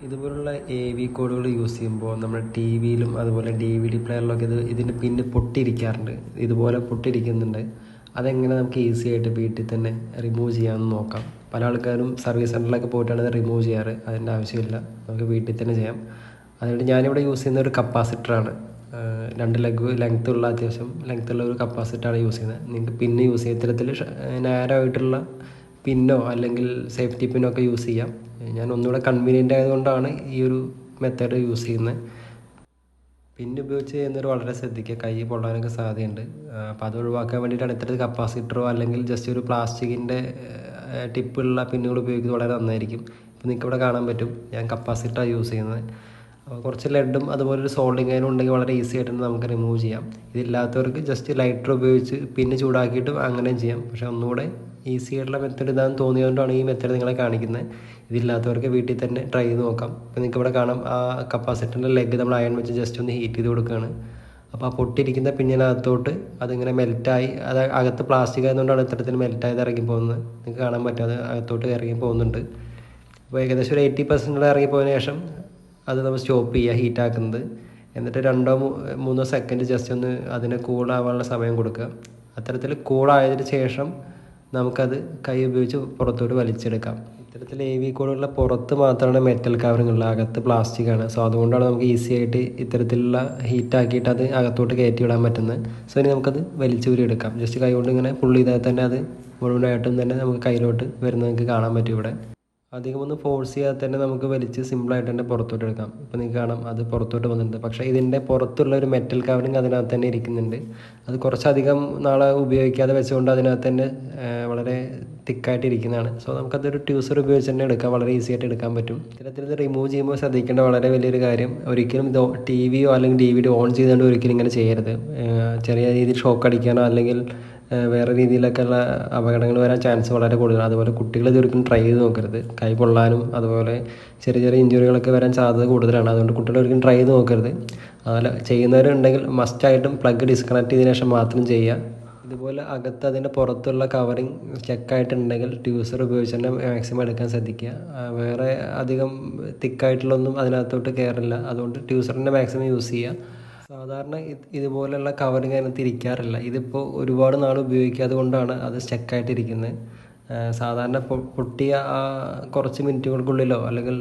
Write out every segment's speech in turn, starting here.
ഇതുപോലുള്ള AV കോഡുകൾ use ചെയ്യുമ്പോൾ നമ്മുടെ ടി വിയിലും അതുപോലെ DVD പ്ലെയറിലൊക്കെ ഇതിൻ്റെ പിന്ന് പൊട്ടിയിരിക്കാറുണ്ട്. ഇതുപോലെ പൊട്ടിയിരിക്കുന്നുണ്ട്. അതെങ്ങനെ നമുക്ക് ഈസി ആയിട്ട് വീട്ടിൽ തന്നെ റിമൂവ് ചെയ്യാമെന്ന് നോക്കാം. പല ആൾക്കാരും സർവീസ് സെൻ്ററിലൊക്കെ പോയിട്ടാണ് ഇത് റിമൂവ് ചെയ്യാറ്. അതിൻ്റെ ആവശ്യമില്ല, നമുക്ക് വീട്ടിൽ തന്നെ ചെയ്യാം. അതുകൊണ്ട് ഞാനിവിടെ യൂസ് ചെയ്യുന്ന ഒരു കപ്പാസിറ്ററാണ്. 2 ലെങ്ത്തുള്ള അത്യാവശ്യം ലെങ്ത്തുള്ള ഒരു കപ്പാസിറ്ററാണ് യൂസ് ചെയ്യുന്നത്. നിങ്ങൾക്ക് പിന്ന് യൂസ് ചെയ്യാം. ഇത്തരത്തിൽ നാരോ പിന്നോ അല്ലെങ്കിൽ സേഫ്റ്റി പിന്നോ ഒക്കെ യൂസ് ചെയ്യാം. ഞാൻ ഒന്നുകൂടെ കൺവീനിയൻ്റ് ആയതുകൊണ്ടാണ് ഈ ഒരു മെത്തേഡ് യൂസ് ചെയ്യുന്നത്. പിന്ന് ഉപയോഗിച്ച് ചെയ്യുന്നവർ വളരെ ശ്രദ്ധിക്കുക, കൈ പൊള്ളാനൊക്കെ സാധ്യതയുണ്ട്. അപ്പോൾ അത് ഒഴിവാക്കാൻ വേണ്ടിയിട്ടാണ് ഇത്തരത്തിൽ കപ്പാസിറ്ററോ അല്ലെങ്കിൽ ജസ്റ്റ് ഒരു പ്ലാസ്റ്റിക്കിൻ്റെ ടിപ്പുള്ള പിന്നുകൾ ഉപയോഗിക്കുന്നത് വളരെ നന്നായിരിക്കും. ഇപ്പോൾ നിങ്ങൾക്ക് ഇവിടെ കാണാൻ പറ്റും, ഞാൻ കപ്പാസിറ്ററാണ് യൂസ് ചെയ്യുന്നത്. കുറച്ച് ലെഡും അതുപോലെ ഒരു സോൾഡിങ് അയനും ഉണ്ടെങ്കിൽ വളരെ ഈസി ആയിട്ട് നമുക്ക് റിമൂവ് ചെയ്യാം. ഇതില്ലാത്തവർക്ക് ജസ്റ്റ് ലൈറ്റർ ഉപയോഗിച്ച് പിന്നെ ചൂടാക്കിയിട്ട് അങ്ങനെയും ചെയ്യാം. പക്ഷേ ഒന്നുകൂടെ ഈസി ആയിട്ടുള്ള മെത്തേഡ് ഇതാണെന്ന് തോന്നിയതുകൊണ്ടാണ് ഈ മെത്തേഡ് നിങ്ങളെ കാണിക്കുന്നത്. ഇതില്ലാത്തവർക്ക് വീട്ടിൽ തന്നെ ട്രൈ ചെയ്ത് നോക്കാം. ഇപ്പോൾ നിങ്ങൾക്ക് ഇവിടെ കാണാം, ആ കപ്പാസിറ്ററിൻ്റെ ലെഗ് നമ്മൾ അയൺ വെച്ച് ജസ്റ്റ് ഒന്ന് ഹീറ്റ് ചെയ്ത് കൊടുക്കുകയാണ്. അപ്പോൾ ആ പൊട്ടിയിരിക്കുന്ന പിന്നിനകത്തോട്ട് അതിങ്ങനെ മെൽറ്റായി, അത് അകത്ത് പ്ലാസ്റ്റിക് ആയതുകൊണ്ടാണ് ഇത്തരത്തിൽ മെൽറ്റായത് ഇറങ്ങി പോകുന്നത്. നിങ്ങൾക്ക് കാണാൻ പറ്റും, അത് അകത്തോട്ട് ഇറങ്ങി പോകുന്നുണ്ട്. അപ്പോൾ ഏകദേശം ഒരു 80% ഇറങ്ങിപ്പോയതിന് ശേഷം അത് നമ്മൾ സ്റ്റോപ്പ് ചെയ്യുക ഹീറ്റാക്കുന്നത്. എന്നിട്ട് 2-3 സെക്കൻഡ് ജസ്റ്റ് ഒന്ന് അതിന് കൂളാവാനുള്ള സമയം കൊടുക്കുക. അത്തരത്തിൽ കൂളായതിന് ശേഷം നമുക്കത് കൈ ഉപയോഗിച്ച് പുറത്തോട്ട് വലിച്ചെടുക്കാം. ഇത്തരത്തിൽ AV കോഡുകളുടെ പുറത്ത് മാത്രമാണ് മെറ്റൽ കവറിങ് ഉള്ളത്, അകത്ത് പ്ലാസ്റ്റിക്കാണ്. സോ അതുകൊണ്ടാണ് നമുക്ക് ഈസി ആയിട്ട് ഇത്തരത്തിലുള്ള ഹീറ്റാക്കിയിട്ട് അത് അകത്തോട്ട് കയറ്റി വിടാൻ പറ്റുന്നത്. സോ ഇനി നമുക്കത് വലിച്ചൂരി എടുക്കാം. ജസ്റ്റ് കൈ കൊണ്ട് ഇങ്ങനെ പുള്ളി ചെയ്താൽ തന്നെ അത് മുഴുവനായിട്ടും തന്നെ നമുക്ക് കയ്യിലോട്ട് വരുന്നത് നിങ്ങൾക്ക് കാണാൻ പറ്റും. ഇവിടെ അധികമൊന്നും ഫോഴ്സ് ചെയ്യാതെ തന്നെ നമുക്ക് വലിച്ച് സിമ്പിളായിട്ട് തന്നെ പുറത്തോട്ട് എടുക്കാം. ഇപ്പോൾ നിങ്ങൾക്ക് കാണാം, അത് പുറത്തോട്ട് വന്നിട്ടുണ്ട്. പക്ഷേ ഇതിൻ്റെ പുറത്തുള്ള ഒരു മെറ്റൽ കവറിങ് അതിനകത്ത് തന്നെ ഇരിക്കുന്നുണ്ട്. അത് കുറച്ചധികം നാളെ ഉപയോഗിക്കാതെ വെച്ചുകൊണ്ട് അതിനകത്ത് തന്നെ വളരെ തിക്കായിട്ട് ഇരിക്കുന്നതാണ്. സോ നമുക്കതൊരു ട്യൂസർ ഉപയോഗിച്ച് തന്നെ എടുക്കാം, വളരെ ഈസി ആയിട്ട് എടുക്കാൻ പറ്റും. ഇത്തരത്തിൽ ഇത് റിമൂവ് ചെയ്യുമ്പോൾ ശ്രദ്ധിക്കേണ്ട വളരെ വലിയൊരു കാര്യം, ഒരിക്കലും ഇത് TV അല്ലെങ്കിൽ DVD ഓൺ ചെയ്തുകൊണ്ട് ഒരിക്കലും ഇങ്ങനെ ചെയ്യരുത്. ചെറിയ രീതിയിൽ ഷോക്ക് അടിക്കാനോ അല്ലെങ്കിൽ വേറെ രീതിയിലൊക്കെയുള്ള അപകടങ്ങൾ വരാൻ ചാൻസ് വളരെ കൂടുതലാണ്. അതുപോലെ കുട്ടികൾ ഇതൊരിക്കലും ട്രൈ ചെയ്ത് നോക്കരുത്. കൈ പൊള്ളാനും അതുപോലെ ചെറിയ ഇഞ്ചുറികളൊക്കെ വരാൻ സാധ്യത കൂടുതലാണ്. അതുകൊണ്ട് കുട്ടികൾ ഒരിക്കലും ട്രൈ ചെയ്ത് നോക്കരുത്. അതുപോലെ ചെയ്യുന്നവരുണ്ടെങ്കിൽ മസ്റ്റായിട്ടും പ്ലഗ് ഡിസ്കണക്ട് ചെയ്തതിനു ശേഷം മാത്രം ചെയ്യുക. ഇതുപോലെ അകത്ത് അതിൻ്റെ പുറത്തുള്ള കവറിങ് ചെക്കായിട്ടുണ്ടെങ്കിൽ ട്യൂസർ ഉപയോഗിച്ച് തന്നെ മാക്സിമം എടുക്കാൻ ശ്രദ്ധിക്കുക. വേറെ അധികം തിക്കായിട്ടുള്ളൊന്നും അതിനകത്തോട്ട് കയറില്ല. അതുകൊണ്ട് ട്യൂസറിൻ്റെ മാക്സിമം യൂസ് ചെയ്യുക. സാധാരണ ഇതുപോലെയുള്ള കവറിങ് അതിനകത്ത് ഇരിക്കാറില്ല. ഇതിപ്പോൾ ഒരുപാട് നാൾ ഉപയോഗിക്കാതെ കൊണ്ടാണ് അത് സ്റ്റക്കായിട്ടിരിക്കുന്നത്. സാധാരണ പൊട്ടിയ കുറച്ച് മിനിറ്റുകൾക്കുള്ളിലോ അല്ലെങ്കിൽ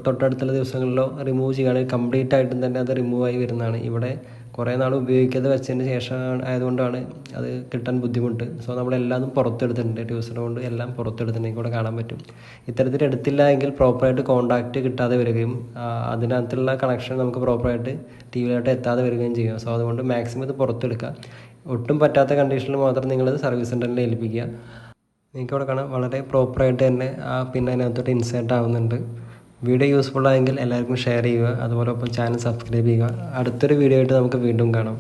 തൊട്ടടുത്തുള്ള ദിവസങ്ങളിലോ റിമൂവ് ചെയ്യുകയാണെങ്കിൽ കംപ്ലീറ്റ് ആയിട്ടും തന്നെ അത് റിമൂവ് ആയി വരുന്നതാണ്. ഇവിടെ കുറേ നാൾ ഉപയോഗിക്കാതെ വെച്ചതിന് ശേഷം ആയതുകൊണ്ടാണ് അത് കിട്ടാൻ ബുദ്ധിമുട്ട്. സോ നമ്മളെല്ലാം പുറത്തെടുത്തിട്ടുണ്ട്, ട്യൂസർ കൊണ്ട് എല്ലാം പുറത്തെടുത്തിട്ടുണ്ട്. ഇവിടെ കാണാൻ പറ്റും. ഇത്തരത്തിൽ എടുത്തില്ല എങ്കിൽ പ്രോപ്പറായിട്ട് കോൺടാക്റ്റ് കിട്ടാതെ വരികയും അതിനകത്തുള്ള കണക്ഷൻ നമുക്ക് പ്രോപ്പറായിട്ട് TVയിലോട്ട് എത്താതെ വരികയും ചെയ്യും. സോ അതുകൊണ്ട് മാക്സിമം ഇത് പുറത്തെടുക്കുക. ഒട്ടും പറ്റാത്ത കണ്ടീഷനിൽ മാത്രം നിങ്ങളത് സർവീസ് സെൻ്ററിൽ ഏൽപ്പിക്കുക. നിങ്ങൾക്ക് ഇവിടെ കാണാം, വളരെ പ്രോപ്പറായിട്ട് തന്നെ പിന്നെ അതിനകത്തോട്ട് ഇൻസേർട്ട് ആവുന്നുണ്ട്. വീഡിയോ യൂസ്ഫുൾ ആയെങ്കിൽ എല്ലാവർക്കും ഷെയർ ചെയ്യുക. അതുപോലെ ഒപ്പം ചാനൽ സബ്സ്ക്രൈബ് ചെയ്യുക. അടുത്തൊരു വീഡിയോ ആയിട്ട് നമുക്ക് വീണ്ടും കാണാം.